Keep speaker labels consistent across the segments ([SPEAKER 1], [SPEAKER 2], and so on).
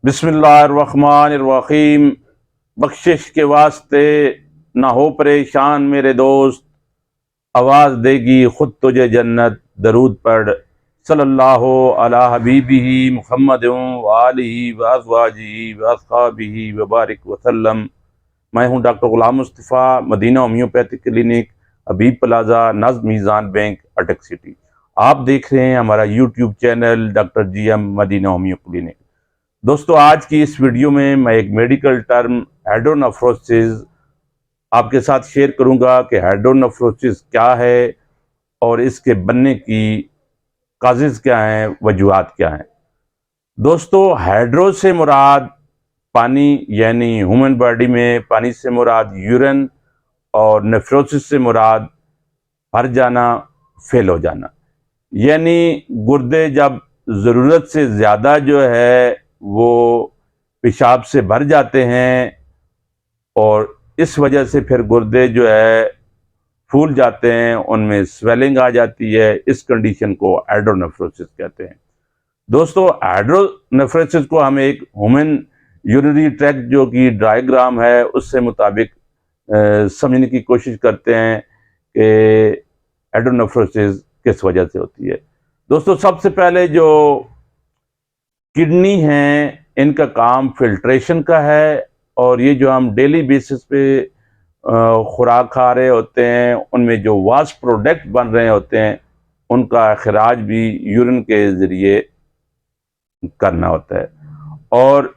[SPEAKER 1] बिस्मिल्लाहिर्रहमानिर्रहीम। बख्शिश के वास्ते ना हो परेशान मेरे दोस्त, आवाज़ देगी खुद तुझे जन्नत। दरूद पढ़ सल्लल्लाहु अला हबीबिही मुहम्मद व आलिही व अज़वाजिही व अस्हाबिही व बारिक वसल्लम। मैं हूँ डॉक्टर गुलाम मुस्तफ़ा, मदीना होम्योपैथिक क्लिनिक, हबीब प्लाजा, नज़्म मीज़ान बैंक, अटक सिटी। आप देख रहे हैं हमारा YouTube channel doctor GM Madina homoeo clinic. दोस्तों, आज की इस वीडियो में मैं एक मेडिकल टर्म हाइड्रोनेफ्रोसिस आपके साथ शेयर करूंगा कि हाइड्रोनेफ्रोसिस क्या है और इसके बनने की काजेज क्या हैं, वजूहात क्या हैं। दोस्तों, हाइड्रो से मुराद पानी, यानी ह्यूमन बॉडी में पानी से मुराद यूरिन, और नेफ्रोसिस से मुराद भर जाना, फेल हो जाना। यानी गुर्दे जब ज़रूरत से ज़्यादा जो है वो पेशाब से भर जाते हैं और इस वजह से फिर गुर्दे जो है फूल जाते हैं, उनमें स्वेलिंग आ जाती है। इस कंडीशन को हाइड्रोनेफ्रोसिस कहते हैं। दोस्तों, हाइड्रोनेफ्रोसिस को हम एक ह्यूमन यूरिनरी ट्रैक्ट जो कि डायग्राम है उससे मुताबिक समझने की कोशिश करते हैं कि हाइड्रोनेफ्रोसिस किस वजह से होती है। दोस्तों, सबसे पहले जो किडनी है, इनका काम फिल्ट्रेशन का है, और ये जो हम डेली बेसिस पे खुराक खा रहे होते हैं उनमें जो वास्ट प्रोडक्ट बन रहे होते हैं उनका अखराज भी यूरिन के ज़रिए करना होता है। और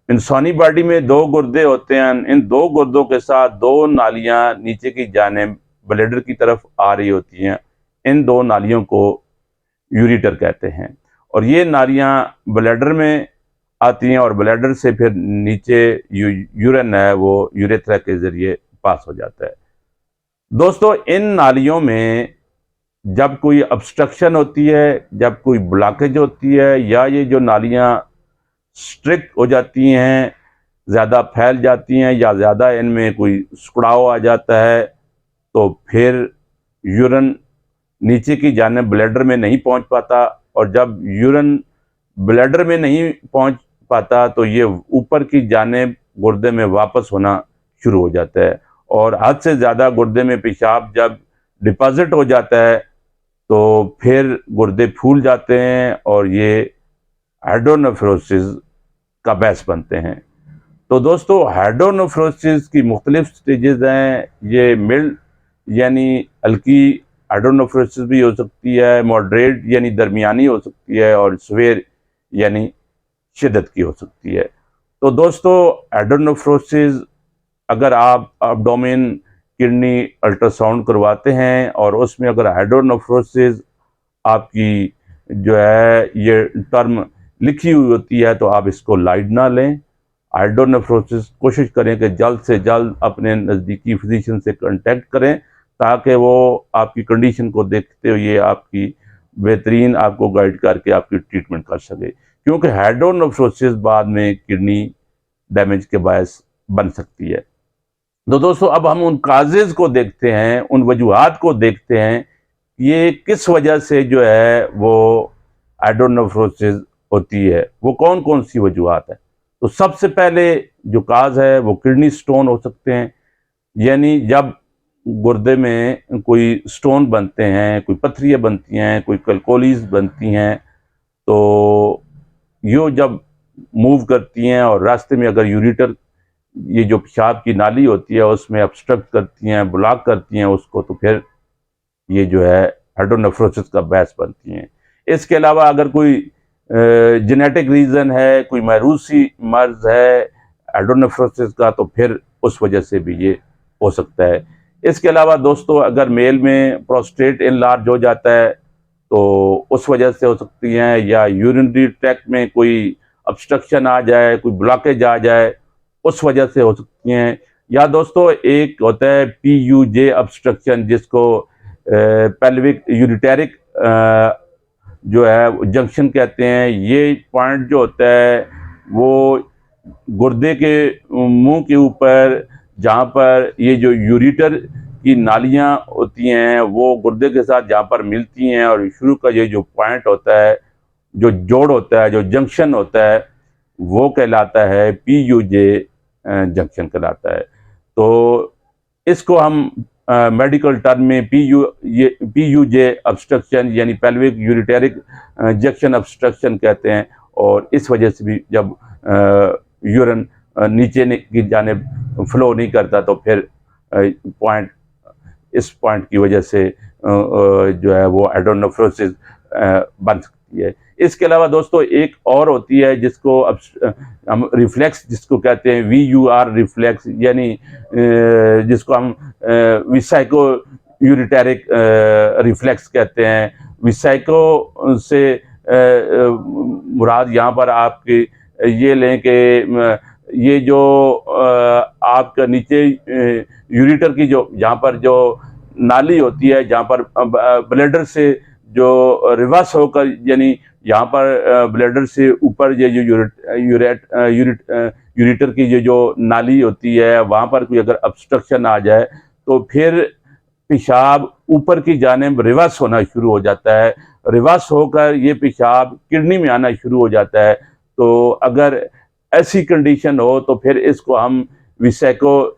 [SPEAKER 1] इंसानी बॉडी में दो गुर्दे होते हैं, इन दो गुर्दों के साथ दो नालियां नीचे की जानिब ब्लैडर की तरफ आ रही होती हैं। इन दो नालियों को यूरेटर कहते हैं, और ये नालियां ब्लैडर में आती हैं और ब्लैडर से फिर नीचे यूरिन है वो यूरेथ्रा के जरिए पास हो जाता है। दोस्तों, इन नालियों में जब कोई ऑब्स्ट्रक्शन होती है, जब कोई ब्लॉकेज होती है, या ये जो नालियां स्ट्रिक्ट हो जाती हैं, ज़्यादा फैल जाती हैं, या ज़्यादा इनमें कोई सिकुड़ाव आ जाता है, तो फिर यूरिन नीचे की जानिब ब्लैडर में नहीं पहुंच पाता, और जब यूरिन ब्लैडर में नहीं पहुंच पाता तो ये ऊपर की जानिब गुर्दे में वापस होना शुरू हो जाता है, और हद से ज़्यादा गुर्दे में पेशाब जब डिपॉजिट हो जाता है तो फिर गुर्दे फूल जाते हैं और ये हाइड्रोनेफ्रोसिस का बायस बनते हैं। तो दोस्तों, हाइड्रोनेफ्रोसिस की मुख्तलिफ स्टेजेस हैं। ये मिल्ड यानी हल्की हाइड्रोनेफ्रोसिस भी हो सकती है, मॉडरेट यानी दरमियानी हो सकती है, और स्वेर यानी शिद्दत की हो सकती है। तो दोस्तों, हाइड्रोनेफ्रोसिस अगर आप एब्डोमेन किडनी अल्ट्रासाउंड करवाते हैं और उसमें अगर हाइड्रोनेफ्रोसिस आपकी जो है ये टर्म लिखी हुई होती है तो आप इसको लाइट ना लें। हाइड्रोनेफ्रोसिस कोशिश करें कि जल्द से जल्द अपने नज़दीकी फिजिशियन से कांटेक्ट करें, ताकि वो आपकी कंडीशन को देखते हुए आपकी बेहतरीन आपको गाइड करके आपकी ट्रीटमेंट कर सके, क्योंकि हाइड्रोनेफ्रोसिस बाद में किडनी डैमेज के बायस बन सकती है। तो दोस्तों, अब हम उन काजेज को देखते हैं, उन वजूहात को देखते हैं, ये किस वजह से जो है वो हाइड्रोनेफ्रोसिस होती है, वो कौन कौन सी वजूहात है। तो सबसे पहले जो काज है वो किडनी स्टोन हो सकते हैं। यानी जब गुर्दे में कोई स्टोन बनते हैं, कोई पथरियाँ बनती हैं, कोई कैलकोलीज बनती हैं, तो यो जब मूव करती हैं और रास्ते में अगर यूरेटर, ये जो पेशाब की नाली होती है उसमें ऑब्स्ट्रक्ट करती हैं, ब्लॉक करती हैं उसको, तो फिर ये जो है हाइड्रोनेफ्रोसिस का बायस बनती हैं। इसके अलावा अगर कोई जेनेटिक रीज़न है, कोई मरूसी मर्ज है हाइड्रोनेफ्रोसिस का, तो फिर उस वजह से भी ये हो सकता है। इसके अलावा दोस्तों, अगर मेल में प्रोस्टेट इनलार्ज हो जाता है तो उस वजह से हो सकती हैं, या यूरिनरी ट्रैक्ट में कोई ऑब्स्ट्रक्शन आ जाए, कोई ब्लॉकेज आ जाए, उस वजह से हो सकती हैं। या दोस्तों, एक होता है PUJ ऑब्स्ट्रक्शन, जिसको पेल्विक यूरेटेरिक जो है जंक्शन कहते हैं। ये पॉइंट जो होता है वो गुर्दे के मुंह के ऊपर, जहाँ पर ये जो यूरेटर की नालियाँ होती हैं वो गुर्दे के साथ जहाँ पर मिलती हैं, और शुरू का ये जो पॉइंट होता है, जो जोड़ होता है, जो जंक्शन होता है, वो कहलाता है PUJ जंक्शन कहलाता है। तो इसको हम मेडिकल टर्म में PUJ ऑब्स्ट्रक्शन यानी पेल्विक यूरिटेरिक जंक्शन ऑब्स्ट्रक्शन कहते हैं। और इस वजह से भी जब यूरिन नीचे की जानिब फ्लो नहीं करता तो फिर पॉइंट इस पॉइंट की वजह से जो है वो हाइड्रोनेफ्रोसिस बन सकती है। इसके अलावा दोस्तों एक और होती है जिसको हम रिफ्लेक्स जिसको कहते हैं VUR रिफ्लेक्स, यानी जिसको हम विसाइको यूरिटेरिक रिफ्लेक्स कहते हैं। विसाइको से मुराद यहाँ पर आपके ये लें कि ये जो आपका नीचे यूरेटर की जो यहाँ पर जो नाली होती है, जहाँ पर ब्लैडर से जो रिवर्स होकर, यानी यहाँ पर ब्लैडर से ऊपर ये जो यूरेटर की जो नाली होती है, वहाँ पर कोई अगर ऑब्स्ट्रक्शन आ जाए तो फिर पेशाब ऊपर की जानिब रिवर्स होना शुरू हो जाता है। रिवर्स होकर ये पेशाब किडनी में आना शुरू हो जाता है। तो अगर ऐसी कंडीशन हो तो फिर इसको हम विसैको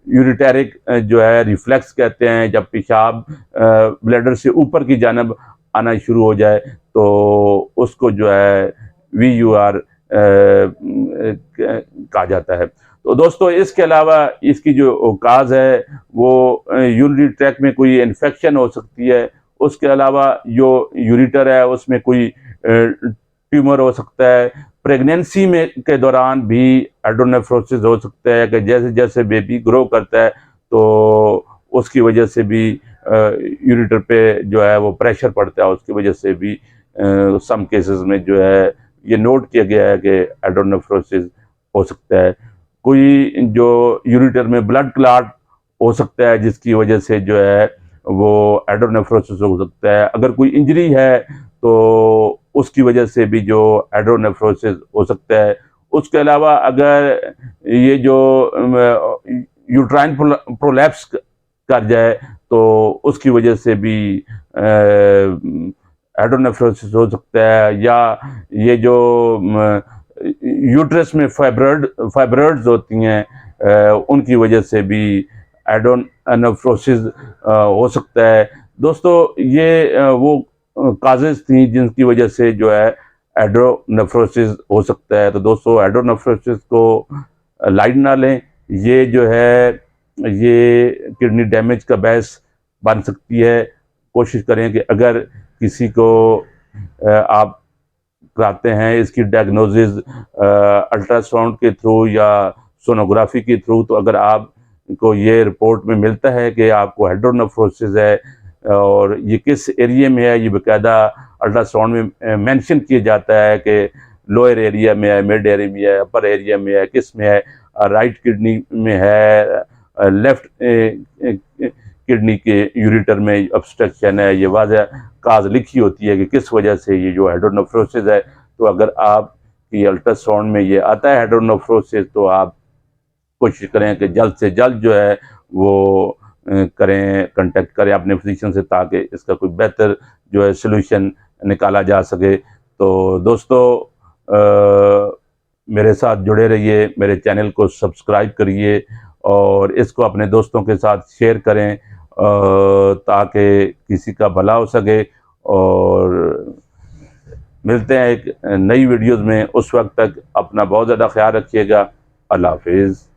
[SPEAKER 1] यूरेटेरिक जो है रिफ्लेक्स कहते हैं। जब पेशाब ब्लैडर से ऊपर की जानिब आना शुरू हो जाए तो उसको जो है VUR कहा जाता है। तो दोस्तों इसके अलावा इसकी जो काज है वो यूरिनरी ट्रैक्ट में कोई इन्फेक्शन हो सकती है। उसके अलावा जो यूरेटर है उसमें कोई ट्यूमर हो सकता है। प्रेगनेंसी में के दौरान भी हाइड्रोनेफ्रोसिस हो सकता है कि जैसे जैसे बेबी ग्रो करता है तो उसकी वजह से भी यूरेटर पे जो है वो प्रेशर पड़ता है। उसकी वजह से भी सम केसेस में जो है ये नोट किया गया है कि हाइड्रोनेफ्रोसिस हो सकता है। कोई जो यूरेटर में ब्लड क्लॉट हो सकता है जिसकी वजह से जो है वो हाइड्रोनेफ्रोसिस हो सकता है। अगर कोई इंजरी है तो उसकी वजह से भी जो हाइड्रोनेफ्रोसिस हो सकता है। उसके अलावा अगर ये जो यूट्राइन प्रोलैप्स कर जाए तो उसकी वजह से भी हाइड्रोनेफ्रोसिस हो सकता है। या ये जो यूट्रस में फाइब्रॉइड्स होती हैं उनकी वजह से भी हाइड्रोनेफ्रोसिस हो सकता है। दोस्तों ये वो काजेज थी जिनकी वजह से जो है हाइड्रोनेफ्रोसिस हो सकता है। तो दोस्तों हाइड्रोनेफ्रोसिस को लाइट ना लें, ये जो है ये किडनी डैमेज का बायस बन सकती है। कोशिश करें कि अगर किसी को आप कराते हैं इसकी डायग्नोसिस अल्ट्रासाउंड के थ्रू या सोनोग्राफी के थ्रू, तो अगर आपको ये रिपोर्ट में मिलता है कि आपको हाइड्रोनेफ्रोसिस है और ये किस एरिया में है, ये बाकायदा अल्ट्रासाउंड में मेंशन किया जाता है कि लोअर एरिया में है, मिड एरिया में है, अपर एरिया में है, किस में है, राइट किडनी में है, लेफ्ट किडनी के यूरेटर में ऑब्स्ट्रक्शन है। ये वाज़ह काज लिखी होती है कि किस वजह से ये जो हाइड्रोनेफ्रोसिस है। तो अगर आपकी अल्ट्रासाउंड में ये आता है हाइड्रोनेफ्रोसिस तो आप कोशिश करें कि जल्द से जल्द जो है वो करें, कांटेक्ट करें अपने फिजिशियन से, ताकि इसका कोई बेहतर जो है सलूशन निकाला जा सके। तो दोस्तों मेरे साथ जुड़े रहिए, मेरे चैनल को सब्सक्राइब करिए और इसको अपने दोस्तों के साथ शेयर करें ताकि किसी का भला हो सके। और मिलते हैं एक नई वीडियोज़ में, उस वक्त तक अपना बहुत ज़्यादा ख्याल रखिएगा। अल्लाह हाफिज़।